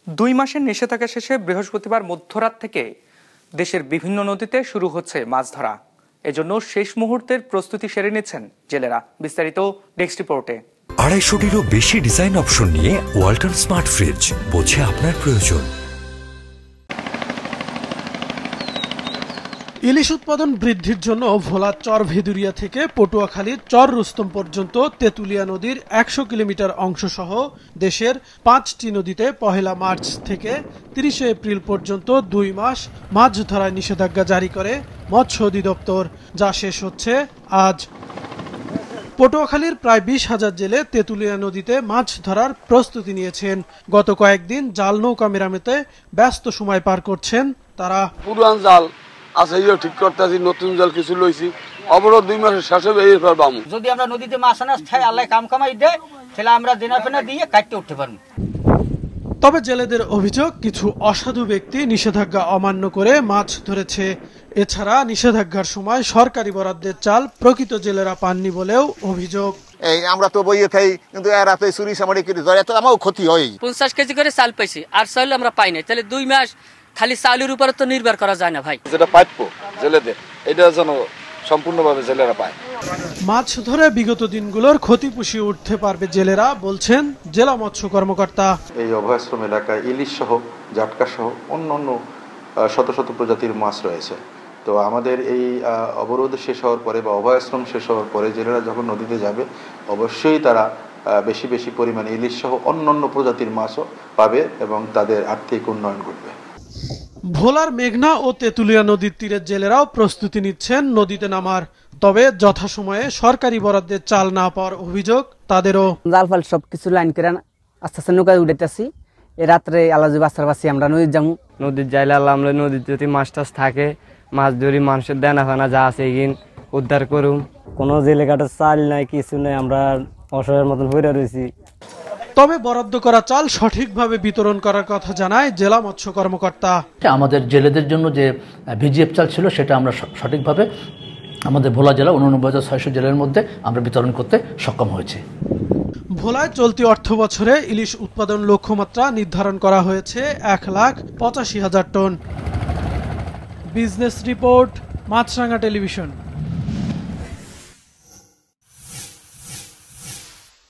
2 মাসের নিষেধাজ্ঞা শেষে বৃহস্পতিবার মধ্যরাত থেকে দেশের বিভিন্ন নদীতে শুরু হচ্ছে মাছ ধরা। এজন্য শেষ মুহূর্তের প্রস্তুতি সেরে নিচ্ছেন জেলেরা। বিস্তারিত ডেস্ক রিপোর্টে। 250-টিরও বেশি ডিজাইন অপশন নিয়ে ওয়ালটন স্মার্ট ফ্রিজ, বোঝে আপনার প্রয়োজন। ইলিশ উৎপাদন বৃদ্ধির জন্য ভোলার চর ভেদুরিয়া থেকে পটুয়াখালীর চর রুস্তম পর্যন্ত তেঁতুলিয়া নদীর 100 কিলোমিটার অংশ সহ দেশের 5টি নদীতে 1 মার্চ থেকে 30 এপ্রিল পর্যন্ত 2 মাস মাছ ধরার নিষেধাজ্ঞা জারি করে মৎস্য অধিদপ্তর, যা শেষ হচ্ছে আজ। পটুয়াখালীর প্রায় 20,000 জেলে তেঁতুলিয়া নদীতে মাছ ধরার প্রস্তুতি নিয়েছেন। গত কয়েকদিন জাল নৌকা মেরামতে ব্যস্ত সময় পার করছেন তারা। পুরান জাল আছে ঠিক করতেছি, নতুন জাল কিছু লইছি, অবরোধ 2 মাসের শেষে বেরিয়ে পারবাম। যদি আমরা নদীতে মাছ আনা খাই, আল্লাহ কাম কামাই দেয়, তাহলে আমরা দেনা ফেনা দিয়ে কাটতে উঠতে পারবো। তবে জেলেদের অভিযোগ, কিছু অসাধু ব্যক্তি নিষেধাজ্ঞা অমান্য করে মাছ ধরেছে। এছাড়া নিষেধাজ্ঞার সময় সরকারি বরাদ্দের চাল প্রকৃত জেলেরা পাননি বলেও অভিযোগ। এই আমরা তো বইয়ে খাই, কিন্তু এরা তো চুরি চামারি করে ধরে, তো আমারও ক্ষতি হয়। 50 কেজি করে চাল পাইছি, আর চাল আমরা পাই না, তাহলে 2 মাস খালি চালের উপরে তো নির্ভর করা যায় না ভাই। যেটা প্রাপ্য জেলেদের, এটা যেন সম্পূর্ণভাবে জেলেরা পায়। মাছ ধরে বিগত দিনগুলোর ক্ষতি পুষিয়ে উঠতে পারবে জেলেরা, বলছেন জেলা মৎস্য কর্মকর্তা। এই অভয়াশ্রম এলাকায় ইলিশ সহ, জাটকা সহ অন্যান্য শত শত প্রজাতির মাছ রয়েছে। তো আমাদের এই অবরোধ শেষ হওয়ার পরে বা অভয়াশ্রম শেষ হওয়ার পরে জেলেরা যখন নদীতে যাবে, অবশ্যই তারা বেশি বেশি পরিমাণে ইলিশ সহ অন্যান্য প্রজাতির মাছও পাবে এবং তাদের আর্থিক উন্নয়ন ঘটবে। ভোলার মেঘনা ও তেঁতুলিয়া নদীর তীরের জেলেরাও প্রস্তুতি নিচ্ছেন নদীতে নামার। তবে যথাসময়ে সরকারি বরাদ্দের চাল না পাওয়ার অভিযোগ তাদেরও। জাল ফাল সবকিছু লাইন করে আস্তে আস্তে নৌকায় উঠেতেছি। এই রাত্রে আলাজি বাসার বাসি আমরা নদীর যাবো। নদীর যাইলে আমরা নদীতে যদি মাছ টাছ থাকে, মাছ ধরি, মানুষের দেনা ফেনা যা আছে এগিন উদ্ধার করুম। কোনো জেলে কাটার চাল নাই, কিছু নাই, আমরা অসহায়ের মতন হয়ে রয়েছি। তবে বরাদ্দ করা চাল সঠিকভাবে বিতরণ করার কথা জানায় জেলা মৎস্য কর্মকর্তা। আমাদের জেলেদের জন্য যে ভিজিএফ চাল ছিল, সেটা আমরা সঠিকভাবে আমাদের ভোলা জেলা 89,600 জেলের মধ্যে আমরা বিতরণ করতে সক্ষম হয়েছে। ভোলায় চলতি অর্থ বছরে ইলিশ উৎপাদন লক্ষ্যমাত্রা নির্ধারণ করা হয়েছে 1,85,000 টন। বিজনেস রিপোর্ট, মাছরাঙা টেলিভিশন।